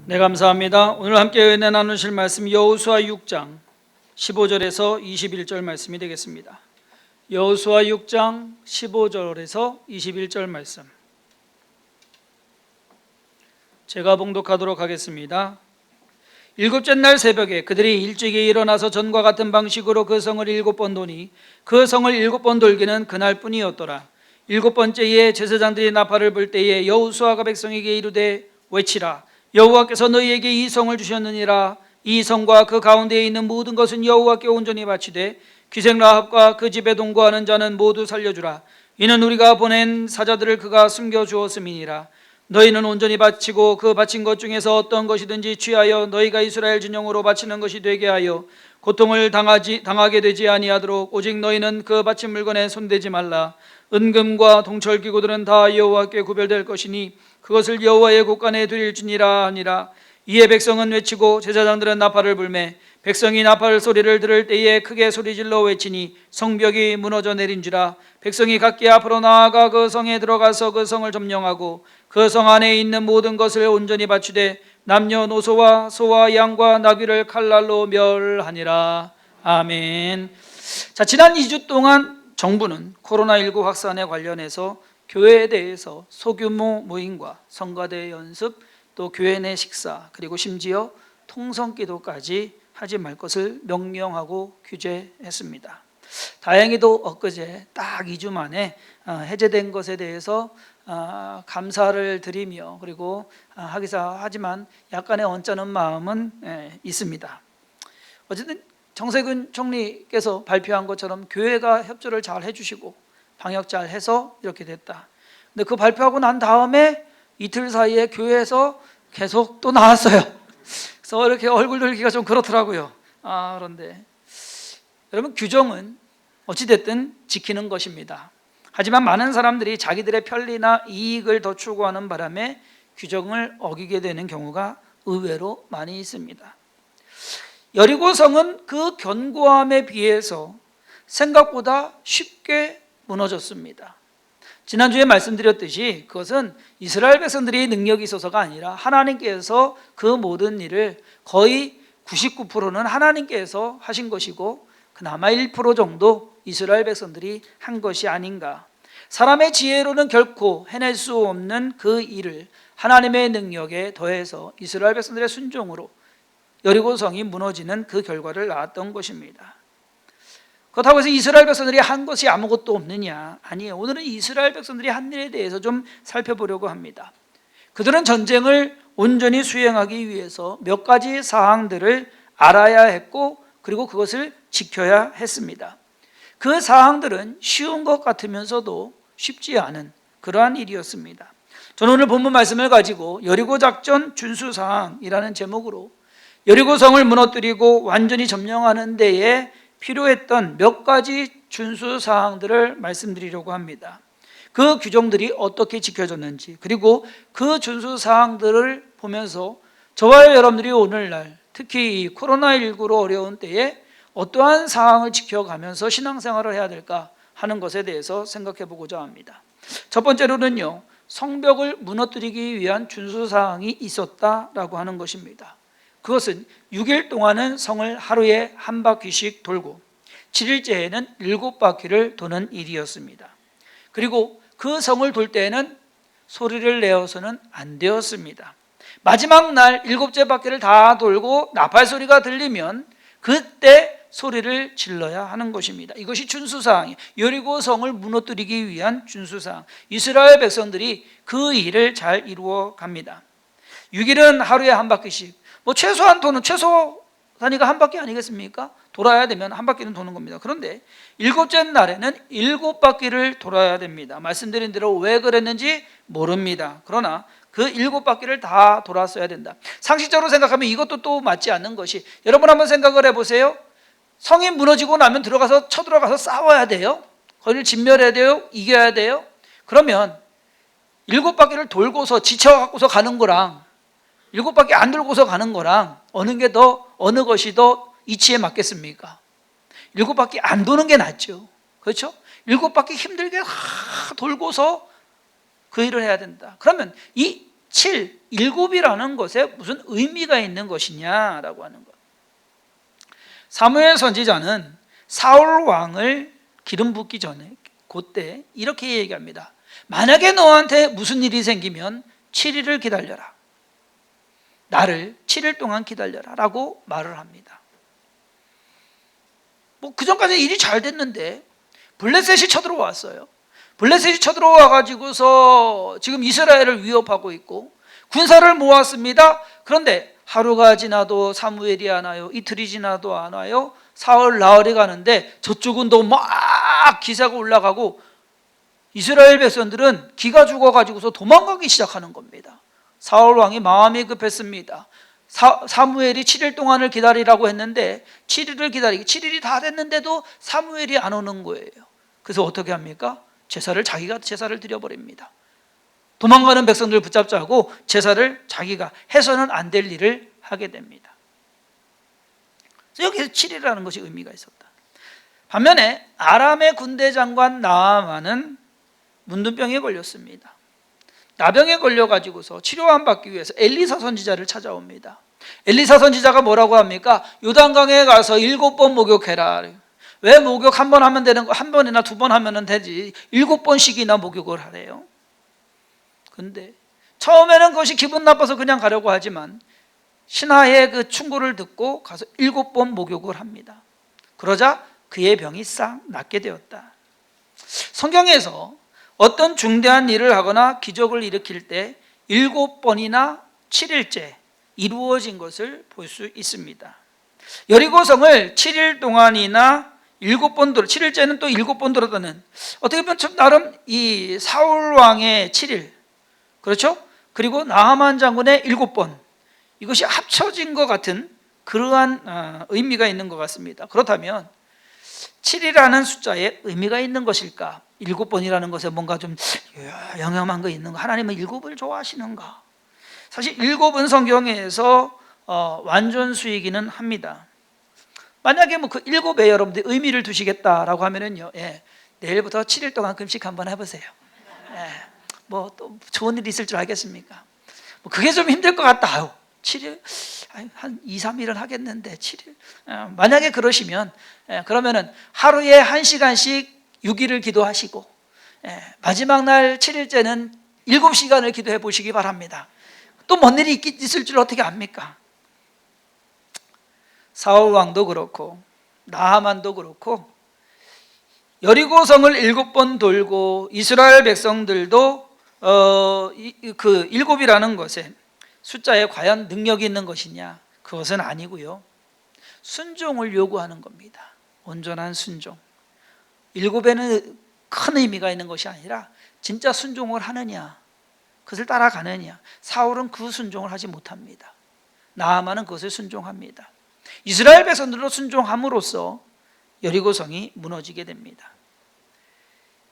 네, 감사합니다. 오늘 함께 은혜 나누실 말씀 여호수아 6장 15절에서 21절 말씀이 되겠습니다. 여호수아 6장 15절에서 21절 말씀 제가 봉독하도록 하겠습니다. 일곱째 날 새벽에 그들이 일찍이 일어나서 전과 같은 방식으로 그 성을 7번 도니 그 성을 7번 돌기는 그날뿐이었더라. 7번째에 제사장들이 나팔을 불 때에 여호수아가 백성에게 이르되 외치라. 여호와께서 너희에게 이 성을 주셨느니라. 이 성과 그 가운데에 있는 모든 것은 여호와께 온전히 바치되 귀생 라합과 그 집에 동거하는 자는 모두 살려주라. 이는 우리가 보낸 사자들을 그가 숨겨주었음이니라. 너희는 온전히 바치고 그 바친 것 중에서 어떤 것이든지 취하여 너희가 이스라엘 진영으로 바치는 것이 되게 하여 고통을 당하게 되지 아니하도록 오직 너희는 그 바친 물건에 손대지 말라. 은금과 동철기구들은 다 여호와께 구별될 것이니 그것을 여호와의 곳간에 드릴지니라 하니라. 이에 백성은 외치고 제사장들은 나팔을 불매 백성이 나팔 소리를 들을 때에 크게 소리질러 외치니 성벽이 무너져 내린지라. 백성이 각기 앞으로 나아가 그 성에 들어가서 그 성을 점령하고 그 성 안에 있는 모든 것을 온전히 바치되 남녀노소와 소와 양과 나귀를 칼날로 멸하니라. 아멘. 자, 지난 2주 동안 정부는 코로나19 확산에 관련해서 교회에 대해서 소규모 모임과 성가대 연습, 또 교회 내 식사, 그리고 심지어 통성기도까지 하지 말 것을 명령하고 규제했습니다. 다행히도 엊그제 딱 2주 만에 해제된 것에 대해서 감사를 드리며 그리고 하지만 약간의 언짢은 마음은 있습니다. 어쨌든 정세균 총리께서 발표한 것처럼 교회가 협조를 잘 해주시고 방역 잘 해서 이렇게 됐다. 근데 그 발표하고 난 다음에 이틀 사이에 교회에서 계속 또 나왔어요. 그래서 이렇게 얼굴 들기가 좀 그렇더라고요. 그런데 여러분, 규정은 어찌됐든 지키는 것입니다. 하지만 많은 사람들이 자기들의 편리나 이익을 더 추구하는 바람에 규정을 어기게 되는 경우가 의외로 많이 있습니다. 여리고성은 그 견고함에 비해서 생각보다 쉽게 무너졌습니다. 지난주에 말씀드렸듯이 그것은 이스라엘 백성들이 능력이 있어서가 아니라 하나님께서 그 모든 일을 거의 99%는 하나님께서 하신 것이고 그나마 1% 정도 이스라엘 백성들이 한 것이 아닌가. 사람의 지혜로는 결코 해낼 수 없는 그 일을 하나님의 능력에 더해서 이스라엘 백성들의 순종으로 여리고성이 무너지는 그 결과를 낳았던 것입니다. 그렇다고 해서 이스라엘 백성들이 한 것이 아무것도 없느냐? 아니에요. 오늘은 이스라엘 백성들이 한 일에 대해서 좀 살펴보려고 합니다. 그들은 전쟁을 온전히 수행하기 위해서 몇 가지 사항들을 알아야 했고 그리고 그것을 지켜야 했습니다. 그 사항들은 쉬운 것 같으면서도 쉽지 않은 그러한 일이었습니다. 저는 오늘 본문 말씀을 가지고 여리고 작전 준수 사항이라는 제목으로 여리고성을 무너뜨리고 완전히 점령하는 데에 필요했던 몇 가지 준수 사항들을 말씀드리려고 합니다. 그 규정들이 어떻게 지켜졌는지, 그리고 그 준수 사항들을 보면서 저와 여러분들이 오늘날 특히 이 코로나19로 어려운 때에 어떠한 사항을 지켜가면서 신앙생활을 해야 될까 하는 것에 대해서 생각해 보고자 합니다. 첫 번째로는요, 성벽을 무너뜨리기 위한 준수 사항이 있었다라고 하는 것입니다. 그것은 6일 동안은 성을 하루에 한 바퀴씩 돌고 7일째에는 7바퀴를 도는 일이었습니다. 그리고 그 성을 돌 때에는 소리를 내어서는 안 되었습니다. 마지막 날 7째 바퀴를 다 돌고 나팔 소리가 들리면 그때 소리를 질러야 하는 것입니다. 이것이 준수사항이에요. 여리고 성을 무너뜨리기 위한 준수사항. 이스라엘 백성들이 그 일을 잘 이루어 갑니다. 6일은 하루에 한 바퀴씩, 최소한 도는 최소 단위가 한 바퀴 아니겠습니까? 돌아야 되면 한 바퀴는 도는 겁니다. 그런데 7째 날에는 7바퀴를 돌아야 됩니다. 말씀드린 대로 왜 그랬는지 모릅니다. 그러나 그 7바퀴를 다 돌았어야 된다. 상식적으로 생각하면 이것도 또 맞지 않는 것이, 여러분 한번 생각을 해보세요. 성이 무너지고 나면 쳐들어가서 싸워야 돼요? 거기를 진멸해야 돼요? 이겨야 돼요? 그러면 7바퀴를 돌고서 지쳐갖고서 가는 거랑 7바퀴 안 돌고서 가는 거랑 어느 것이 더 이치에 맞겠습니까? 7바퀴 안 도는 게 낫죠. 그렇죠? 7바퀴 힘들게 돌고서 그 일을 해야 된다. 그러면 이 일곱이라는 것에 무슨 의미가 있는 것이냐라고 하는 것. 사무엘 선지자는 사울 왕을 기름 붓기 전에 그때 이렇게 얘기합니다. 만약에 너한테 무슨 일이 생기면 7일을 기다려라. 나를 7일 동안 기다려라 라고 말을 합니다. 뭐 그전까지 일이 잘 됐는데 블레셋이 쳐들어왔어요. 블레셋이 쳐들어와 가지고서 지금 이스라엘을 위협하고 있고 군사를 모았습니다. 그런데 하루가 지나도 사무엘이 안 와요. 이틀이 지나도 안 와요. 사흘 나흘이 가는데 저쪽은 또 막 기사가 올라가고 이스라엘 백성들은 기가 죽어가지고서 도망가기 시작하는 겁니다. 사울 왕이 마음이 급했습니다. 사무엘이 7일 동안을 기다리라고 했는데 7일을 기다리기 7일이 다 됐는데도 사무엘이 안 오는 거예요. 그래서 어떻게 합니까? 자기가 제사를 드려버립니다. 도망가는 백성들을 붙잡자고 제사를 자기가 해서는 안 될 일을 하게 됩니다. 여기서 7일이라는 것이 의미가 있었다. 반면에 아람의 군대 장관 나아만은 문둥병에 걸렸습니다. 나병에 걸려가지고서 치료함 받기 위해서 엘리사 선지자를 찾아옵니다. 엘리사 선지자가 뭐라고 합니까? 요단강에 가서 7번 목욕해라. 왜 목욕 한 번 하면 되는 거, 한 번이나 두 번 하면 되지 7번씩이나 목욕을 하래요. 근데 처음에는 그것이 기분 나빠서 그냥 가려고 하지만 신하의 그 충고를 듣고 가서 7번 목욕을 합니다. 그러자 그의 병이 싹 낫게 되었다. 성경에서 어떤 중대한 일을 하거나 기적을 일으킬 때 7번이나 7일째 이루어진 것을 볼 수 있습니다. 여리고성을 7일 동안이나 7번 7일째는 또 7번 돌았다는, 어떻게 보면 좀 나름 이 사울 왕의 7일, 그렇죠? 그리고 나하만 장군의 7번, 이것이 합쳐진 것 같은 그러한 의미가 있는 것 같습니다. 그렇다면 7이라는 숫자에 의미가 있는 것일까? 7번이라는 것에 뭔가 좀 영험한 거 있는 거, 하나님은 7을 좋아하시는가? 사실 7은 성경에서 완전수이기는 합니다. 만약에 뭐 그 7에 여러분들 의미를 두시겠다라고 하면은요, 내일부터 7일 동안 금식 한번 해보세요. 뭐 또 좋은 일이 있을 줄 알겠습니까? 뭐 그게 좀 힘들 것 같다. 아유, 7일, 한 2, 3일은 하겠는데 7일. 만약에 그러시면, 그러면은 하루에 1시간씩 6일을 기도하시고, 마지막 날 7일째는 7시간을 기도해 보시기 바랍니다. 또 뭔 일이 있을 줄 어떻게 압니까? 사울 왕도 그렇고 나하만도 그렇고 여리고성을 7번 돌고 이스라엘 백성들도 그 7이라는 것에 숫자에 과연 능력이 있는 것이냐? 그것은 아니고요. 순종을 요구하는 겁니다. 온전한 순종. 7에는 큰 의미가 있는 것이 아니라 진짜 순종을 하느냐, 그것을 따라가느냐. 사울은 그 순종을 하지 못합니다. 나아만은 그것을 순종합니다. 이스라엘 백성들로 순종함으로써 여리고성이 무너지게 됩니다.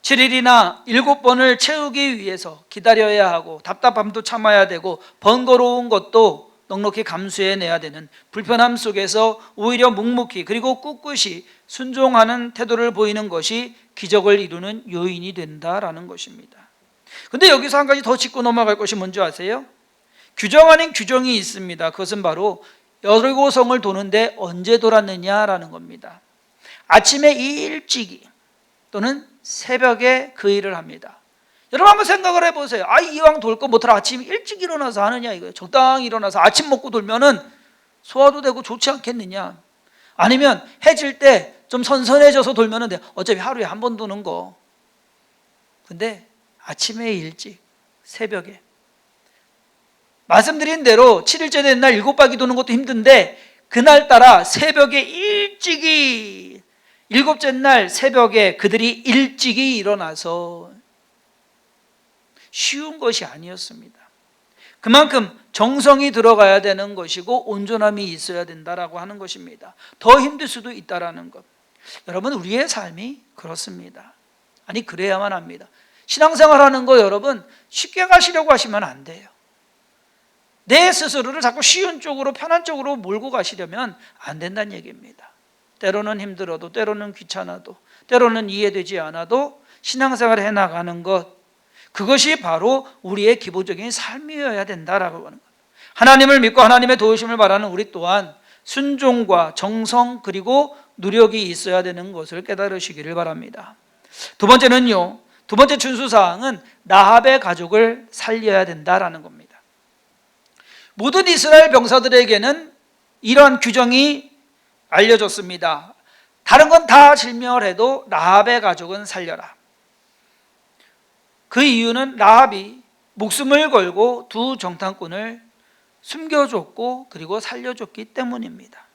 7일이나 7번을 채우기 위해서 기다려야 하고 답답함도 참아야 되고 번거로운 것도 넉넉히 감수해내야 되는 불편함 속에서 오히려 묵묵히 그리고 꿋꿋이 순종하는 태도를 보이는 것이 기적을 이루는 요인이 된다라는 것입니다. 그런데 여기서 한 가지 더 짚고 넘어갈 것이 뭔지 아세요? 규정 아닌 규정이 있습니다. 그것은 바로 여리고성을 도는데 언제 돌았느냐라는 겁니다. 아침에 일찍이 또는 새벽에 그 일을 합니다. 여러분 한번 생각을 해보세요. 이왕 돌 거 못하라 아침 일찍 일어나서 하느냐 이거예요. 적당히 일어나서 아침 먹고 돌면은 소화도 되고 좋지 않겠느냐? 아니면 해질 때 좀 선선해져서 돌면은 돼. 어차피 하루에 한 번 도는 거. 근데 아침에 일찍 새벽에, 말씀드린 대로 7일째 된 날 7바퀴 도는 것도 힘든데 그날따라 새벽에 일찍이, 7째 날 새벽에 그들이 일찍이 일어나서, 쉬운 것이 아니었습니다. 그만큼 정성이 들어가야 되는 것이고 온전함이 있어야 된다라고 하는 것입니다. 더 힘들 수도 있다라는 것. 여러분, 우리의 삶이 그렇습니다. 아니, 그래야만 합니다. 신앙생활하는 거 여러분 쉽게 가시려고 하시면 안 돼요. 내 스스로를 자꾸 쉬운 쪽으로, 편한 쪽으로 몰고 가시려면 안 된다는 얘기입니다. 때로는 힘들어도, 때로는 귀찮아도, 때로는 이해되지 않아도 신앙생활을 해나가는 것, 그것이 바로 우리의 기본적인 삶이어야 된다라고 하는 거예요. 하나님을 믿고 하나님의 도우심을 바라는 우리 또한 순종과 정성 그리고 노력이 있어야 되는 것을 깨달으시기를 바랍니다. 두 번째는요, 두 번째 준수사항은 라합의 가족을 살려야 된다라는 겁니다. 모든 이스라엘 병사들에게는 이러한 규정이 알려졌습니다. 다른 건 다 진멸해도 라합의 가족은 살려라. 그 이유는 라합이 목숨을 걸고 두 정탐꾼을 숨겨줬고 그리고 살려줬기 때문입니다.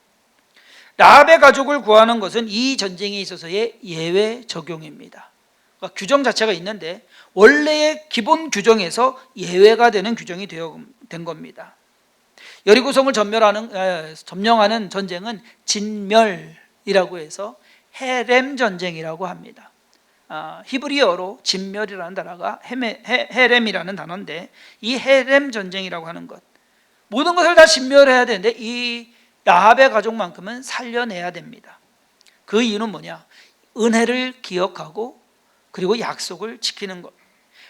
라합의 가족을 구하는 것은 이 전쟁에 있어서의 예외 적용입니다. 그러니까 규정 자체가 있는데 원래의 기본 규정에서 예외가 되는 규정이 된 겁니다. 여리고성을 점령하는 전쟁은 진멸이라고 해서 헤렘 전쟁이라고 합니다. 히브리어로 진멸이라는 단어가 헤렘이라는 단어인데, 이 헤렘 전쟁이라고 하는 것, 모든 것을 다 진멸해야 되는데 이 라합의 가족만큼은 살려내야 됩니다. 그 이유는 뭐냐? 은혜를 기억하고 그리고 약속을 지키는 것.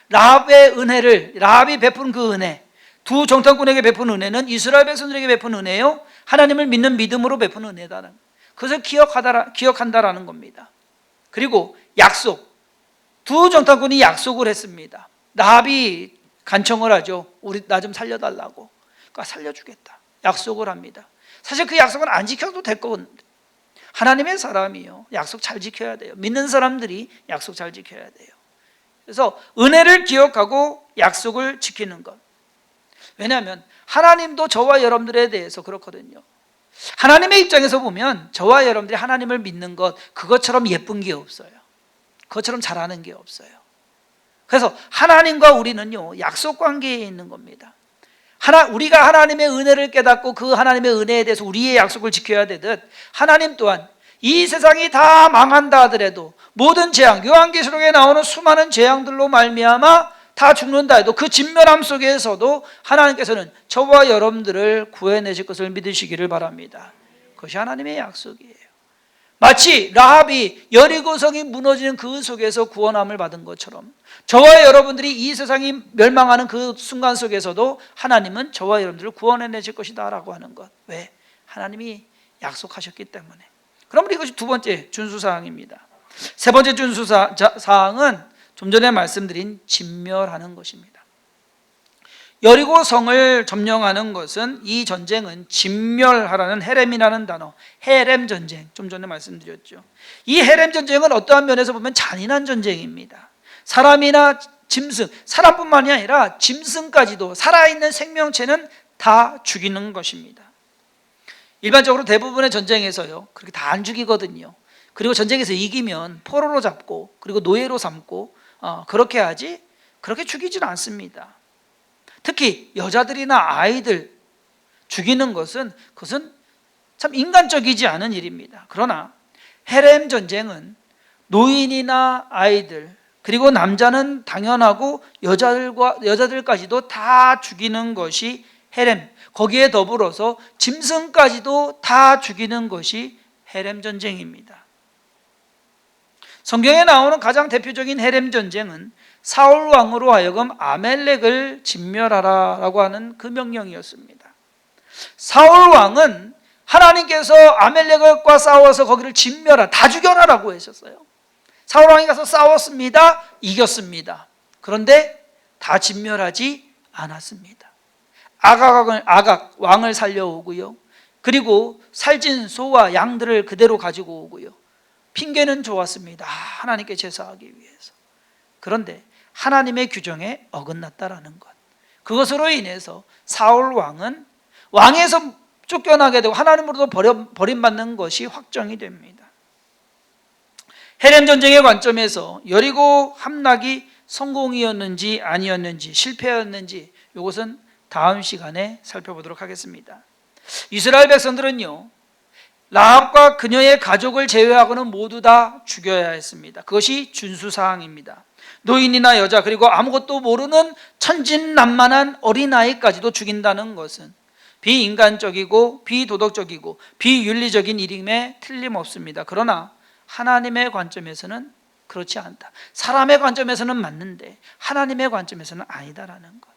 라합이 베푼 그 은혜, 두 정탐꾼에게 베푼 은혜는 이스라엘 백성들에게 베푼 은혜요, 하나님을 믿는 믿음으로 베푼 은혜다는, 그것을 기억한다라는 겁니다. 그리고 약속, 두 정탐꾼이 약속을 했습니다. 라합이 간청을 하죠. 나 좀 살려달라고. 그러니까 살려주겠다, 약속을 합니다. 사실 그 약속은 안 지켜도 될 건데, 하나님의 사람이요, 약속 잘 지켜야 돼요. 믿는 사람들이 약속 잘 지켜야 돼요. 그래서 은혜를 기억하고 약속을 지키는 것. 왜냐하면 하나님도 저와 여러분들에 대해서 그렇거든요. 하나님의 입장에서 보면 저와 여러분들이 하나님을 믿는 것, 그것처럼 예쁜 게 없어요. 그것처럼 잘하는 게 없어요. 그래서 하나님과 우리는요, 약속 관계에 있는 겁니다. 우리가 하나님의 은혜를 깨닫고 그 하나님의 은혜에 대해서 우리의 약속을 지켜야 되듯, 하나님 또한 이 세상이 다 망한다 하더라도 모든 재앙, 요한계시록에 나오는 수많은 재앙들로 말미암아 다 죽는다 해도 그 진멸함 속에서도 하나님께서는 저와 여러분들을 구해내실 것을 믿으시기를 바랍니다. 그것이 하나님의 약속이에요. 마치 라합이 여리고성이 무너지는 그 속에서 구원함을 받은 것처럼 저와 여러분들이 이 세상이 멸망하는 그 순간 속에서도 하나님은 저와 여러분들을 구원해내실 것이다 라고 하는 것. 왜? 하나님이 약속하셨기 때문에. 그럼 이것이 두 번째 준수사항입니다. 세 번째 준수사항은 좀 전에 말씀드린 진멸하는 것입니다. 여리고성을 점령하는 것은, 이 전쟁은 진멸하라는 헤렘이라는 단어, 헤렘 전쟁, 좀 전에 말씀드렸죠. 이 헤렘 전쟁은 어떠한 면에서 보면 잔인한 전쟁입니다. 사람이나 짐승, 사람뿐만이 아니라 짐승까지도, 살아있는 생명체는 다 죽이는 것입니다. 일반적으로 대부분의 전쟁에서요, 그렇게 다 안 죽이거든요. 그리고 전쟁에서 이기면 포로로 잡고 그리고 노예로 삼고 그렇게 하지, 그렇게 죽이지는 않습니다. 특히 여자들이나 아이들 죽이는 것은, 그것은 참 인간적이지 않은 일입니다. 그러나 헤렘 전쟁은 노인이나 아이들, 그리고 남자는 당연하고 여자들까지도 다 죽이는 것이 헤렘, 거기에 더불어서 짐승까지도 다 죽이는 것이 헤렘 전쟁입니다. 성경에 나오는 가장 대표적인 헤렘 전쟁은 사울 왕으로 하여금 아멜렉을 진멸하라라고 하는 그 명령이었습니다. 사울 왕은 하나님께서 아멜렉과 싸워서 거기를 진멸하라, 다 죽여라라고 하셨어요. 사울 왕이 가서 싸웠습니다. 이겼습니다. 그런데 다 진멸하지 않았습니다. 아각 왕을 살려오고요, 그리고 살찐 소와 양들을 그대로 가지고 오고요. 핑계는 좋았습니다. 하나님께 제사하기 위해서. 그런데 하나님의 규정에 어긋났다라는 것, 그것으로 인해서 사울 왕은 왕에서 쫓겨나게 되고 하나님으로도 버림받는 것이 확정이 됩니다. 헤렘 전쟁의 관점에서 여리고 함락이 성공이었는지 아니었는지, 실패였는지, 이것은 다음 시간에 살펴보도록 하겠습니다. 이스라엘 백성들은요, 라합과 그녀의 가족을 제외하고는 모두 다 죽여야 했습니다. 그것이 준수사항입니다. 노인이나 여자, 그리고 아무것도 모르는 천진난만한 어린아이까지도 죽인다는 것은 비인간적이고 비도덕적이고 비윤리적인 일임에 틀림없습니다. 그러나 하나님의 관점에서는 그렇지 않다. 사람의 관점에서는 맞는데 하나님의 관점에서는 아니다라는 것.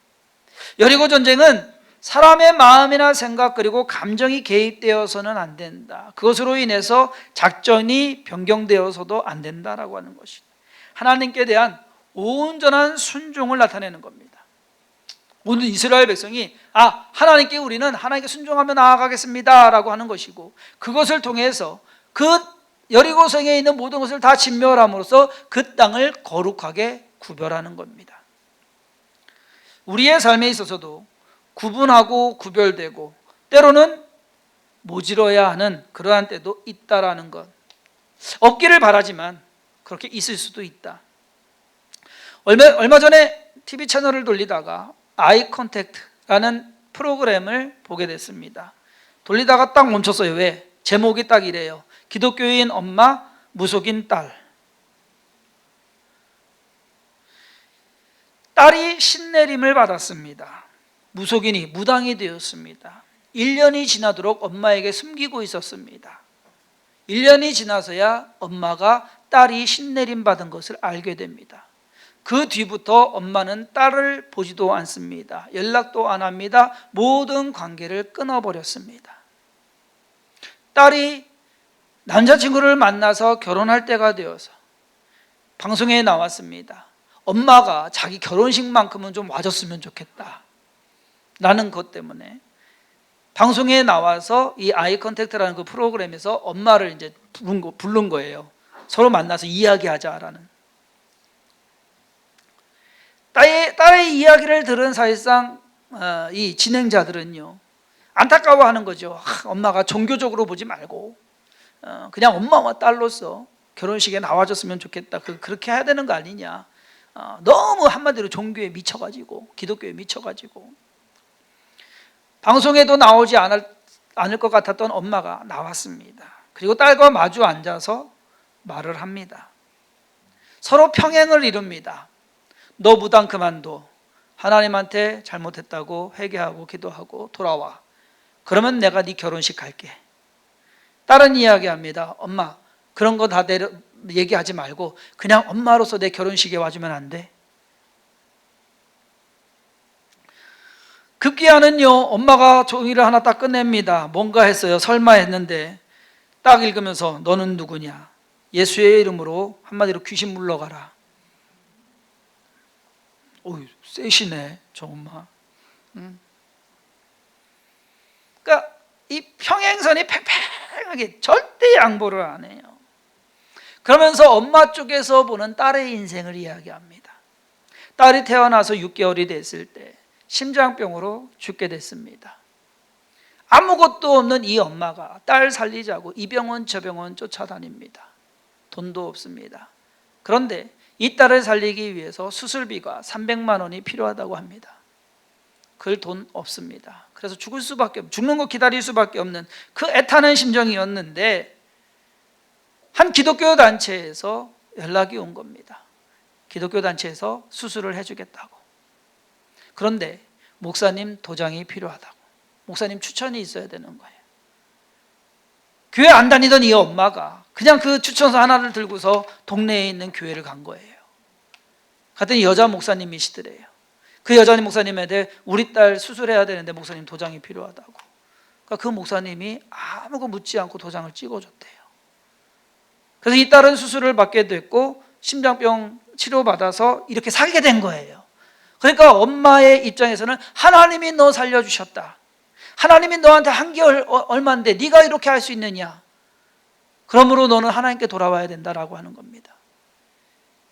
여리고 전쟁은 사람의 마음이나 생각 그리고 감정이 개입되어서는 안 된다. 그것으로 인해서 작전이 변경되어서도 안 된다라고 하는 것입니다. 하나님께 대한 온전한 순종을 나타내는 겁니다. 오늘 이스라엘 백성이 하나님께 우리는 하나님께 순종하며 나아가겠습니다 라고 하는 것이고, 그것을 통해서 그 여리고성에 있는 모든 것을 다 진멸함으로써 그 땅을 거룩하게 구별하는 겁니다. 우리의 삶에 있어서도 구분하고 구별되고 때로는 모질어야 하는 그러한 때도 있다라는 것, 없기를 바라지만 그렇게 있을 수도 있다. 얼마 전에 TV 채널을 돌리다가 아이 컨택트라는 프로그램을 보게 됐습니다. 돌리다가 딱 멈췄어요. 왜? 제목이 딱 이래요. 기독교인 엄마, 무속인 딸. 딸이 신내림을 받았습니다. 무속인이 무당이 되었습니다. 1년이 지나도록 엄마에게 숨기고 있었습니다. 1년이 지나서야 엄마가 딸이 신내림 받은 것을 알게 됩니다. 그 뒤부터 엄마는 딸을 보지도 않습니다. 연락도 안 합니다. 모든 관계를 끊어버렸습니다. 딸이 남자친구를 만나서 결혼할 때가 되어서 방송에 나왔습니다. 엄마가 자기 결혼식만큼은 좀 와줬으면 좋겠다 라는 것 때문에 방송에 나와서 이 아이 컨택트라는 그 프로그램에서 엄마를 이제 부른 거예요. 서로 만나서 이야기하자라는. 딸의 이야기를 들은 사실상 이 진행자들은요, 안타까워하는 거죠. 엄마가 종교적으로 보지 말고 그냥 엄마와 딸로서 결혼식에 나와줬으면 좋겠다. 그렇게 해야 되는 거 아니냐. 너무 한마디로 종교에 미쳐가지고, 기독교에 미쳐가지고. 방송에도 나오지 않을 것 같았던 엄마가 나왔습니다. 그리고 딸과 마주 앉아서 말을 합니다. 서로 평행을 이룹니다. 너 무당 그만둬. 하나님한테 잘못했다고 회개하고 기도하고 돌아와. 그러면 내가 네 결혼식 갈게. 딸은 이야기합니다. 엄마, 그런 거 다 얘기하지 말고 그냥 엄마로서 내 결혼식에 와주면 안 돼? 급기야는요, 엄마가 종이를 하나 딱 꺼냅니다. 뭔가 했어요. 설마 했는데 딱 읽으면서 너는 누구냐? 예수의 이름으로 한마디로 귀신 물러가라. 세시네 저 엄마. 그러니까 이 평행선이 팽팽하게 절대 양보를 안 해요. 그러면서 엄마 쪽에서 보는 딸의 인생을 이야기합니다. 딸이 태어나서 6개월이 됐을 때 심장병으로 죽게 됐습니다. 아무것도 없는 이 엄마가 딸 살리자고 이 병원 저 병원 쫓아다닙니다. 돈도 없습니다. 그런데 이 딸을 살리기 위해서 수술비가 300만 원이 필요하다고 합니다. 그럴 돈 없습니다. 그래서 죽는 거 기다릴 수밖에 없는 그 애타는 심정이었는데 한 기독교 단체에서 연락이 온 겁니다. 기독교 단체에서 수술을 해주겠다고. 그런데 목사님 도장이 필요하다고. 목사님 추천이 있어야 되는 거예요. 교회 안 다니던 이 엄마가 그냥 그 추천서 하나를 들고서 동네에 있는 교회를 간 거예요. 갔더니 여자 목사님이시더래요. 그 여자 목사님한테 우리 딸 수술해야 되는데 목사님 도장이 필요하다고. 그러니까 그 목사님이 아무것도 묻지 않고 도장을 찍어줬대요. 그래서 이 딸은 수술을 받게 됐고 심장병 치료받아서 이렇게 살게 된 거예요. 그러니까 엄마의 입장에서는 하나님이 너 살려주셨다. 하나님이 너한테 한 게 얼마인데 네가 이렇게 할 수 있느냐. 그러므로 너는 하나님께 돌아와야 된다라고 하는 겁니다.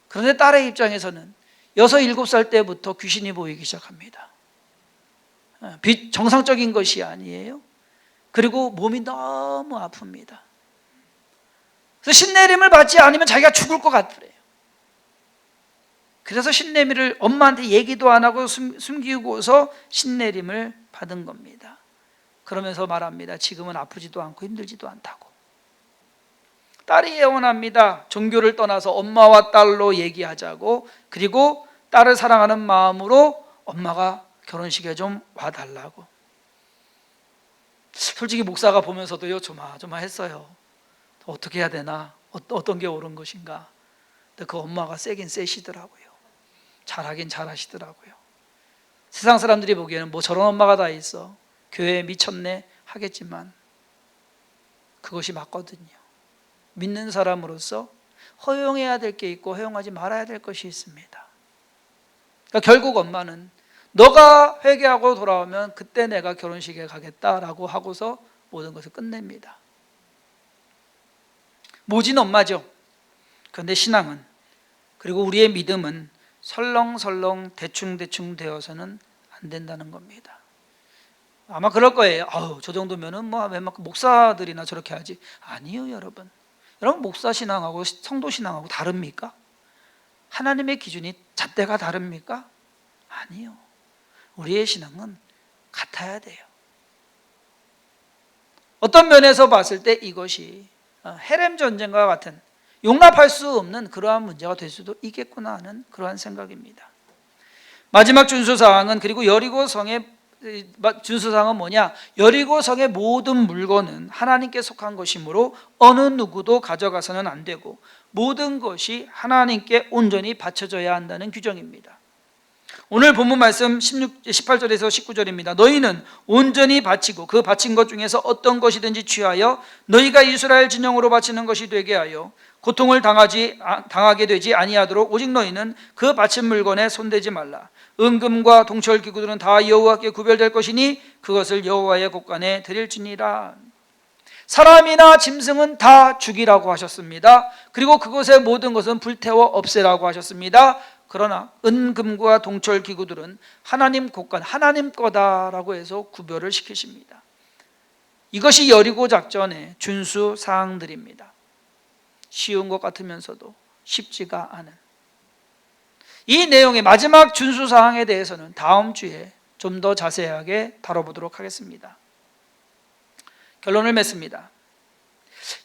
그런데 딸의 입장에서는 6, 7살 때부터 귀신이 보이기 시작합니다. 정상적인 것이 아니에요. 그리고 몸이 너무 아픕니다. 그래서 신내림을 받지 않으면 자기가 죽을 것 같더래요. 그래서 신내림을 엄마한테 얘기도 안 하고 숨기고서 신내림을 받은 겁니다. 그러면서 말합니다. 지금은 아프지도 않고 힘들지도 않다고. 딸이 애원합니다. 종교를 떠나서 엄마와 딸로 얘기하자고. 그리고 딸을 사랑하는 마음으로 엄마가 결혼식에 좀 와달라고. 솔직히 목사가 보면서도요 조마조마했어요. 어떻게 해야 되나? 어떤 게 옳은 것인가? 근데 그 엄마가 세긴 세시더라고요. 잘하긴 잘하시더라고요. 세상 사람들이 보기에는 뭐 저런 엄마가 다 있어, 교회에 미쳤네 하겠지만 그것이 맞거든요. 믿는 사람으로서 허용해야 될 게 있고 허용하지 말아야 될 것이 있습니다. 그러니까 결국 엄마는 너가 회개하고 돌아오면 그때 내가 결혼식에 가겠다라고 하고서 모든 것을 끝냅니다. 모진 엄마죠. 그런데 신앙은, 그리고 우리의 믿음은 설렁설렁 대충대충 되어서는 안 된다는 겁니다. 아마 그럴 거예요. 저 정도면은 뭐 웬만큼 목사들이나 저렇게 하지. 아니요, 여러분. 여러분, 목사 신앙하고 성도 신앙하고 다릅니까? 하나님의 기준이 잣대가 다릅니까? 아니요. 우리의 신앙은 같아야 돼요. 어떤 면에서 봤을 때 이것이 헤렘 전쟁과 같은 용납할 수 없는 그러한 문제가 될 수도 있겠구나 하는 그러한 생각입니다. 마지막 준수사항은, 그리고 여리고성의 준수사항은 뭐냐? 여리고성의 모든 물건은 하나님께 속한 것이므로 어느 누구도 가져가서는 안 되고 모든 것이 하나님께 온전히 바쳐져야 한다는 규정입니다. 오늘 본문 말씀 18절에서 19절입니다. 너희는 온전히 바치고 그 바친 것 중에서 어떤 것이든지 취하여 너희가 이스라엘 진영으로 바치는 것이 되게 하여 고통을 당하게 되지 아니하도록 오직 너희는 그 바친 물건에 손대지 말라. 은금과 동철 기구들은 다 여호와께 구별될 것이니 그것을 여호와의 곳간에 드릴지니라. 사람이나 짐승은 다 죽이라고 하셨습니다. 그리고 그것의 모든 것은 불태워 없애라고 하셨습니다. 그러나 은금과 동철 기구들은 하나님 곳간, 하나님 거다라고 해서 구별을 시키십니다. 이것이 여리고 작전의 준수 사항들입니다. 쉬운 것 같으면서도 쉽지가 않은 이 내용의 마지막 준수 사항에 대해서는 다음 주에 좀 더 자세하게 다뤄보도록 하겠습니다. 결론을 맺습니다.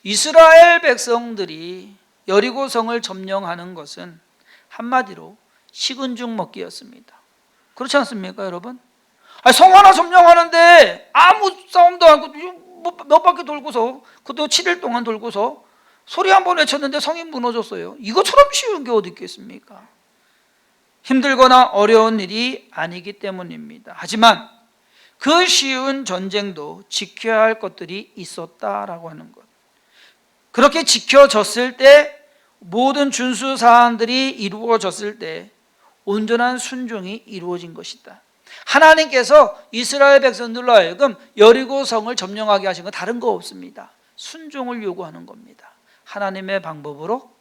이스라엘 백성들이 여리고성을 점령하는 것은 한마디로 식은 죽 먹기였습니다. 그렇지 않습니까, 여러분? 성 하나 점령하는데 아무 싸움도 않고 몇 바퀴 돌고서, 그것도 7일 동안 돌고서 소리 한 번 외쳤는데 성이 무너졌어요. 이것처럼 쉬운 게 어디 있겠습니까? 힘들거나 어려운 일이 아니기 때문입니다. 하지만 그 쉬운 전쟁도 지켜야 할 것들이 있었다라고 하는 것. 그렇게 지켜졌을 때, 모든 준수 사항들이 이루어졌을 때 온전한 순종이 이루어진 것이다. 하나님께서 이스라엘 백성들로 하여금 여리고성을 점령하게 하신 건 다른 거 없습니다. 순종을 요구하는 겁니다. 하나님의 방법으로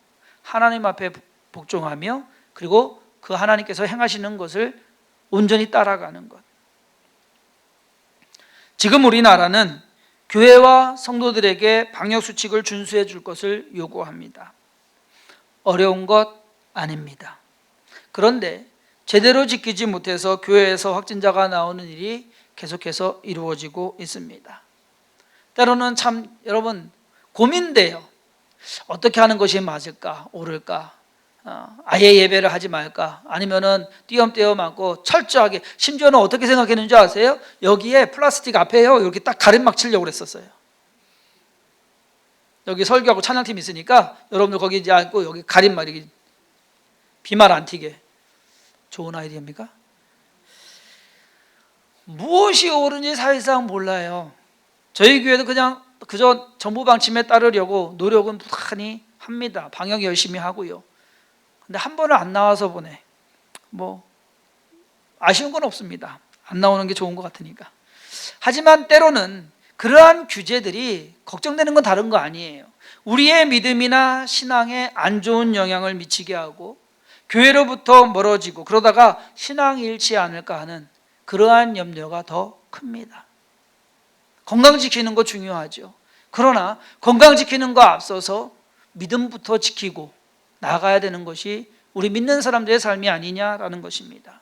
하나님 앞에 복종하며, 그리고 그 하나님께서 행하시는 것을 온전히 따라가는 것. 지금 우리나라는 교회와 성도들에게 방역수칙을 준수해 줄 것을 요구합니다. 어려운 것 아닙니다. 그런데 제대로 지키지 못해서 교회에서 확진자가 나오는 일이 계속해서 이루어지고 있습니다. 때로는 참 여러분 고민돼요. 어떻게 하는 것이 맞을까, 옳을까? 아예 예배를 하지 말까? 아니면은 띄엄띄엄 하고 철저하게, 심지어는 어떻게 생각했는지 아세요? 여기에 플라스틱 앞에요 이렇게 딱 가림막 치려고 그랬었어요. 여기 설교하고 찬양팀 있으니까 여러분들 거기 이제 앉고 여기 가림막, 이렇게 비말 안 튀게. 좋은 아이디어입니까? 무엇이 옳은지 사실상 몰라요. 저희 교회도 그냥 그저 정부 방침에 따르려고 노력은 부단히 합니다. 방역 열심히 하고요. 근데 한 번을 안 나와서 보내. 뭐 아쉬운 건 없습니다. 안 나오는 게 좋은 것 같으니까. 하지만 때로는 그러한 규제들이 걱정되는 건 다른 거 아니에요. 우리의 믿음이나 신앙에 안 좋은 영향을 미치게 하고 교회로부터 멀어지고 그러다가 신앙이 잃지 않을까 하는 그러한 염려가 더 큽니다. 건강 지키는 거 중요하죠. 그러나 건강 지키는 거 앞서서 믿음부터 지키고 나가야 되는 것이 우리 믿는 사람들의 삶이 아니냐라는 것입니다.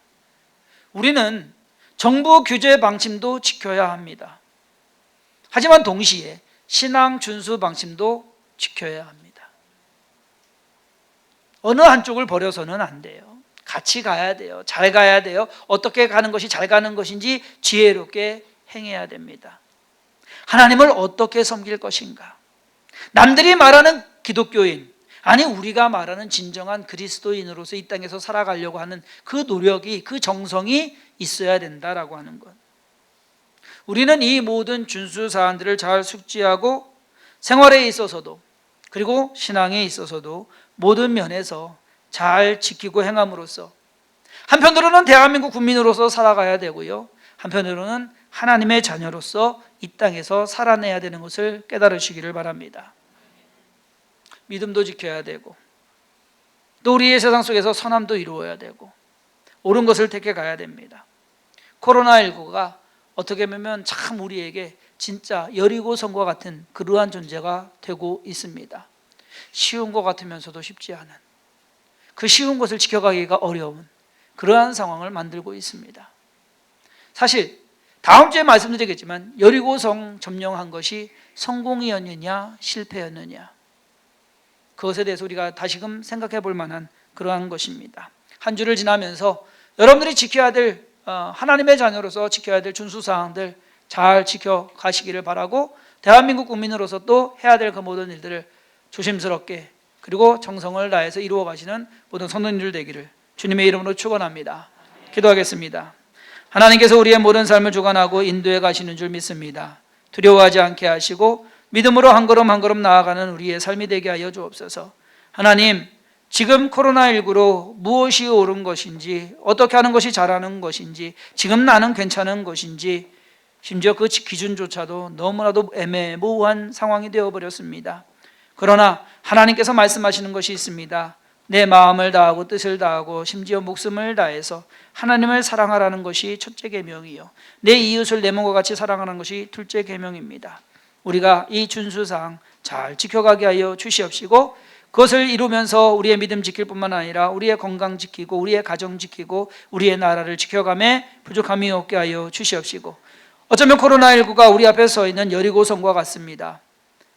우리는 정부 규제 방침도 지켜야 합니다. 하지만 동시에 신앙 준수 방침도 지켜야 합니다. 어느 한쪽을 버려서는 안 돼요. 같이 가야 돼요. 잘 가야 돼요. 어떻게 가는 것이 잘 가는 것인지 지혜롭게 행해야 됩니다. 하나님을 어떻게 섬길 것인가? 남들이 말하는 기독교인, 아니, 우리가 말하는 진정한 그리스도인으로서 이 땅에서 살아가려고 하는 그 노력이, 그 정성이 있어야 된다라고 하는 것. 우리는 이 모든 준수 사항들을 잘 숙지하고 생활에 있어서도, 그리고 신앙에 있어서도 모든 면에서 잘 지키고 행함으로써 한편으로는 대한민국 국민으로서 살아가야 되고요, 한편으로는 하나님의 자녀로서 이 땅에서 살아내야 되는 것을 깨달으시기를 바랍니다. 믿음도 지켜야 되고, 또 우리의 세상 속에서 선함도 이루어야 되고, 옳은 것을 택해 가야 됩니다. 코로나19가 어떻게 보면 참 우리에게 진짜 여리고성과 같은 그러한 존재가 되고 있습니다. 쉬운 것 같으면서도 쉽지 않은, 그 쉬운 것을 지켜가기가 어려운 그러한 상황을 만들고 있습니다. 사실 다음 주에 말씀드리겠지만 여리고성 점령한 것이 성공이었느냐 실패였느냐, 그것에 대해서 우리가 다시금 생각해 볼 만한 그러한 것입니다. 한 주를 지나면서 여러분들이 지켜야 될, 하나님의 자녀로서 지켜야 될 준수사항들 잘 지켜가시기를 바라고, 대한민국 국민으로서 또 해야 될 그 모든 일들을 조심스럽게 그리고 정성을 다해서 이루어 가시는 모든 선원들 되기를 주님의 이름으로 축원합니다. 기도하겠습니다. 하나님께서 우리의 모든 삶을 주관하고 인도해 가시는 줄 믿습니다. 두려워하지 않게 하시고 믿음으로 한 걸음 한 걸음 나아가는 우리의 삶이 되게 하여 주옵소서. 하나님, 지금 코로나19로 무엇이 옳은 것인지, 어떻게 하는 것이 잘하는 것인지, 지금 나는 괜찮은 것인지, 심지어 그 기준조차도 너무나도 애매모호한 상황이 되어버렸습니다. 그러나 하나님께서 말씀하시는 것이 있습니다. 내 마음을 다하고 뜻을 다하고 심지어 목숨을 다해서 하나님을 사랑하라는 것이 첫째 계명이요, 내 이웃을 내 몸과 같이 사랑하는 것이 둘째 계명입니다. 우리가 이 준수사항 잘 지켜가게 하여 주시옵시고, 그것을 이루면서 우리의 믿음 지킬 뿐만 아니라 우리의 건강 지키고 우리의 가정 지키고 우리의 나라를 지켜가매 부족함이 없게 하여 주시옵시고, 어쩌면 코로나19가 우리 앞에 서 있는 여리고성과 같습니다.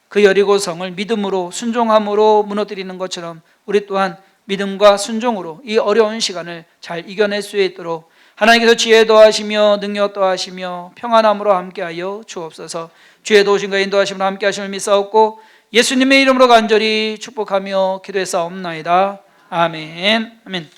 그 여리고성을 믿음으로 순종함으로 무너뜨리는 것처럼 우리 또한 믿음과 순종으로 이 어려운 시간을 잘 이겨낼 수 있도록 하나님께서 지혜 더하시며 능력 더하시며 평안함으로 함께하여 주옵소서. 주의 도우심과 인도하심으로 함께하심을 믿사옵고 예수님의 이름으로 간절히 축복하며 기도했사옵나이다. 아멘. 아멘.